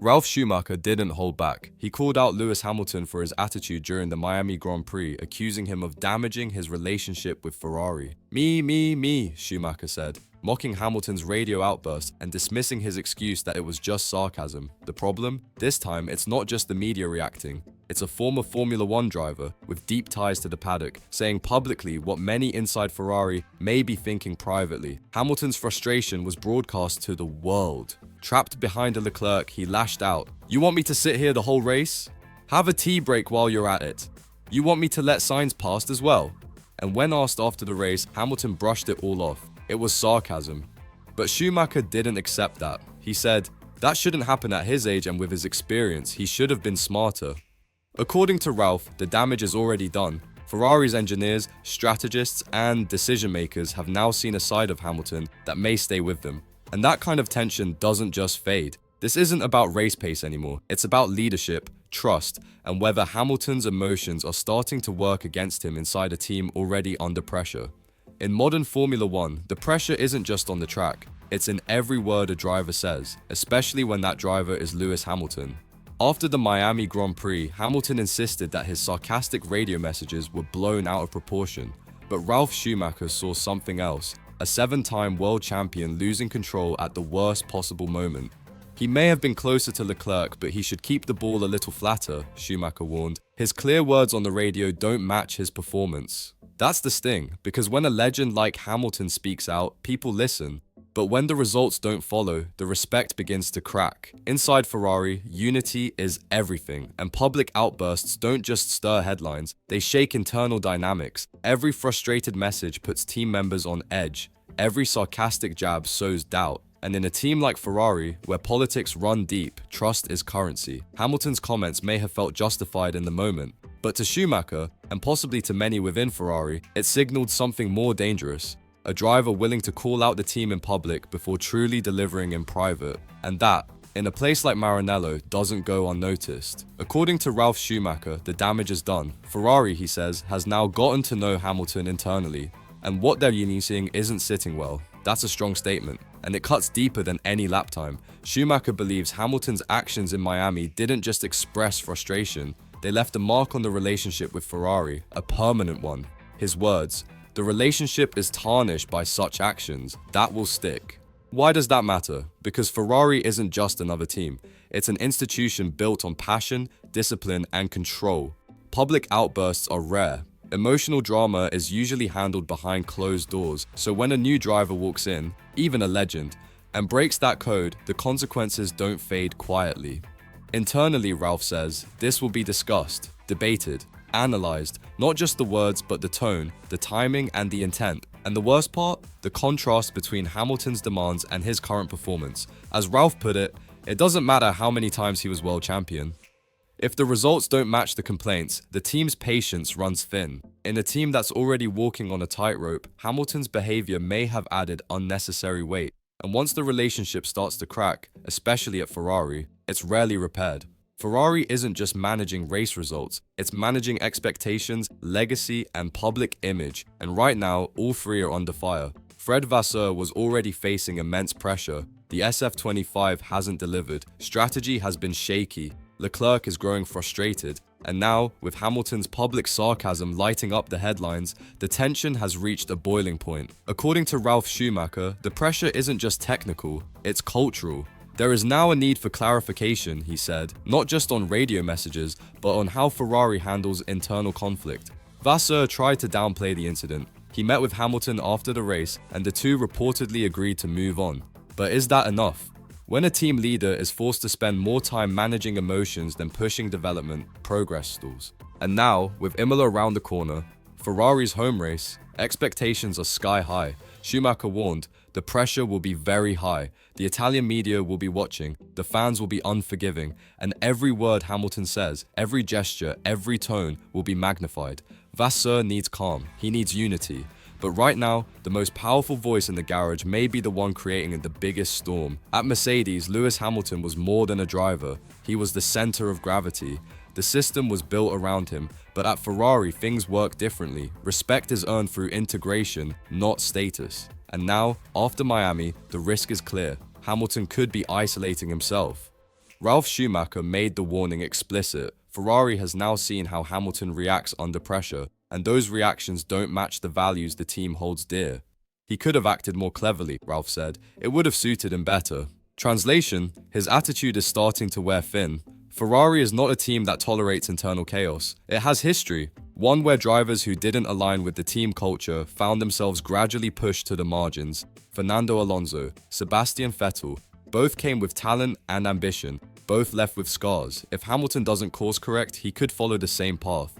Ralf Schumacher didn't hold back. He called out Lewis Hamilton for his attitude during the Miami Grand Prix, accusing him of damaging his relationship with Ferrari. Me, Schumacher said, mocking Hamilton's radio outburst and dismissing his excuse that it was just sarcasm. The problem? This time, it's not just the media reacting. It's a former Formula One driver with deep ties to the paddock, saying publicly what many inside Ferrari may be thinking privately. Hamilton's frustration was broadcast to the world. Trapped behind a Leclerc, he lashed out. "You want me to sit here the whole race? Have a tea break while you're at it. You want me to let Sainz past as well?" And when asked after the race, Hamilton brushed it all off. It was sarcasm. But Schumacher didn't accept that. He said, that shouldn't happen at his age, and with his experience, he should have been smarter. According to Ralf, the damage is already done. Ferrari's engineers, strategists, and decision makers have now seen a side of Hamilton that may stay with them. And that kind of tension doesn't just fade. This isn't about race pace anymore. It's about leadership, trust, and whether Hamilton's emotions are starting to work against him inside a team already under pressure. In modern Formula One, the pressure isn't just on the track. It's in every word a driver says, especially when that driver is Lewis Hamilton. After the Miami Grand Prix, Hamilton insisted that his sarcastic radio messages were blown out of proportion. But Ralf Schumacher saw something else, a 7-time world champion losing control at the worst possible moment. He may have been closer to Leclerc, but he should keep the ball a little flatter, Schumacher warned. His clear words on the radio don't match his performance. That's the sting, because when a legend like Hamilton speaks out, people listen. But when the results don't follow, the respect begins to crack. Inside Ferrari, unity is everything, and public outbursts don't just stir headlines, they shake internal dynamics. Every frustrated message puts team members on edge. Every sarcastic jab sows doubt. And in a team like Ferrari, where politics run deep, trust is currency. Hamilton's comments may have felt justified in the moment, but to Schumacher, and possibly to many within Ferrari, it signaled something more dangerous. A driver willing to call out the team in public before truly delivering in private. And that, in a place like Maranello, doesn't go unnoticed. According to Ralf Schumacher, the damage is done. Ferrari, he says, has now gotten to know Hamilton internally, and what they're using isn't sitting well. That's a strong statement, and it cuts deeper than any lap time. Schumacher believes Hamilton's actions in Miami didn't just express frustration, they left a mark on the relationship with Ferrari, a permanent one. His words, "The relationship is tarnished by such actions, that will stick." Why does that matter? Because Ferrari isn't just another team. It's an institution built on passion, discipline, and control. Public outbursts are rare. Emotional drama is usually handled behind closed doors, so when a new driver walks in, even a legend, and breaks that code, the consequences don't fade quietly. Internally, Ralf says, this will be discussed, debated, analyzed, not just the words but the tone, the timing, and the intent. And the worst part? The contrast between Hamilton's demands and his current performance. As Ralf put it, it doesn't matter how many times he was world champion. If the results don't match the complaints, the team's patience runs thin. In a team that's already walking on a tightrope, Hamilton's behavior may have added unnecessary weight. And once the relationship starts to crack, especially at Ferrari, it's rarely repaired. Ferrari isn't just managing race results, it's managing expectations, legacy, and public image. And right now, all three are under fire. Fred Vasseur was already facing immense pressure. The SF25 hasn't delivered. Strategy has been shaky. Leclerc is growing frustrated. And now, with Hamilton's public sarcasm lighting up the headlines, the tension has reached a boiling point. According to Ralf Schumacher, the pressure isn't just technical, it's cultural. There is now a need for clarification, he said, not just on radio messages, but on how Ferrari handles internal conflict. Vasseur tried to downplay the incident. He met with Hamilton after the race, and the two reportedly agreed to move on. But is that enough? When a team leader is forced to spend more time managing emotions than pushing development, progress stalls. And now, with Imola around the corner, Ferrari's home race, expectations are sky high. Schumacher warned, the pressure will be very high. The Italian media will be watching, the fans will be unforgiving, and every word Hamilton says, every gesture, every tone will be magnified. Vasseur needs calm, he needs unity. But right now, the most powerful voice in the garage may be the one creating the biggest storm. At Mercedes, Lewis Hamilton was more than a driver. He was the center of gravity. The system was built around him, but at Ferrari, things work differently. Respect is earned through integration, not status. And now, after Miami, the risk is clear. Hamilton could be isolating himself. Ralf Schumacher made the warning explicit. Ferrari has now seen how Hamilton reacts under pressure, and those reactions don't match the values the team holds dear. He could have acted more cleverly, Ralf said. It would have suited him better. Translation: his attitude is starting to wear thin. Ferrari is not a team that tolerates internal chaos. It has history, one where drivers who didn't align with the team culture found themselves gradually pushed to the margins. Fernando Alonso, Sebastian Vettel, both came with talent and ambition, both left with scars. If Hamilton doesn't course correct, he could follow the same path.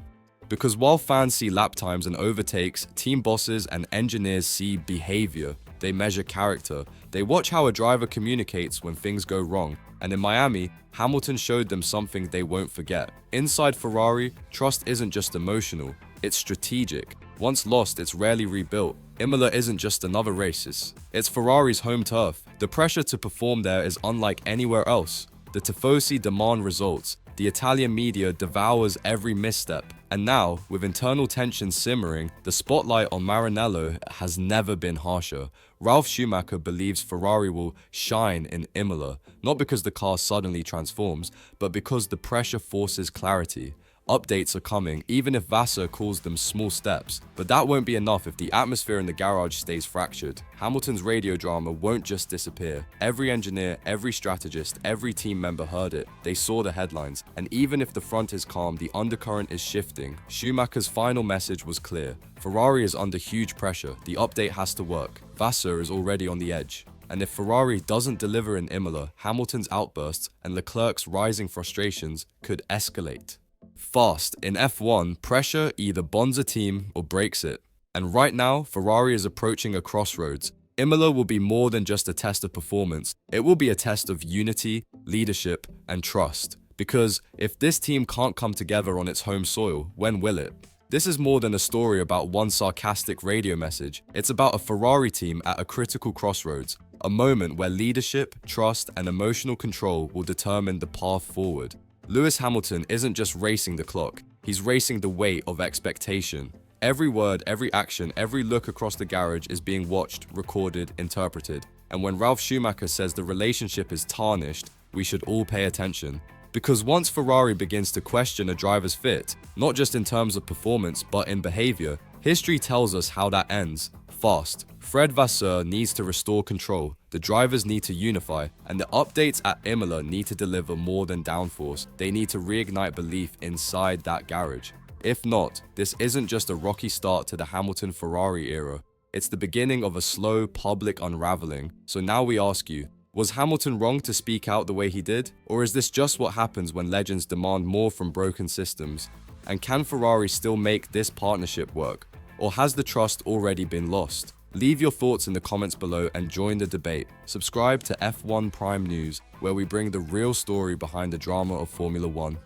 Because while fans see lap times and overtakes, team bosses and engineers see behavior. They measure character. They watch how a driver communicates when things go wrong. And in Miami, Hamilton showed them something they won't forget. Inside Ferrari, trust isn't just emotional, it's strategic. Once lost, it's rarely rebuilt. Imola isn't just another race, it's Ferrari's home turf. The pressure to perform there is unlike anywhere else. The tifosi demand results. The Italian media devours every misstep. And now, with internal tensions simmering, the spotlight on Maranello has never been harsher. Ralf Schumacher believes Ferrari will shine in Imola, not because the car suddenly transforms, but because the pressure forces clarity. Updates are coming, even if Vasseur calls them small steps. But that won't be enough if the atmosphere in the garage stays fractured. Hamilton's radio drama won't just disappear. Every engineer, every strategist, every team member heard it. They saw the headlines. And even if the front is calm, the undercurrent is shifting. Schumacher's final message was clear. Ferrari is under huge pressure. The update has to work. Vasseur is already on the edge. And if Ferrari doesn't deliver in Imola, Hamilton's outbursts and Leclerc's rising frustrations could escalate. Fast, in F1, pressure either bonds a team or breaks it. And right now, Ferrari is approaching a crossroads. Imola will be more than just a test of performance. It will be a test of unity, leadership, and trust. Because if this team can't come together on its home soil, when will it? This is more than a story about one sarcastic radio message. It's about a Ferrari team at a critical crossroads. A moment where leadership, trust, and emotional control will determine the path forward. Lewis Hamilton isn't just racing the clock, he's racing the weight of expectation. Every word, every action, every look across the garage is being watched, recorded, interpreted. And when Ralf Schumacher says the relationship is tarnished, we should all pay attention. Because once Ferrari begins to question a driver's fit, not just in terms of performance but in behavior, history tells us how that ends. Fast. Fred Vasseur needs to restore control, the drivers need to unify, and the updates at Imola need to deliver more than downforce. They need to reignite belief inside that garage. If not, this isn't just a rocky start to the Hamilton-Ferrari era. It's the beginning of a slow, public unraveling. So now we ask you, was Hamilton wrong to speak out the way he did? Or is this just what happens when legends demand more from broken systems? And can Ferrari still make this partnership work? Or has the trust already been lost? Leave your thoughts in the comments below and join the debate. Subscribe to F1 Prime News, where we bring the real story behind the drama of Formula 1.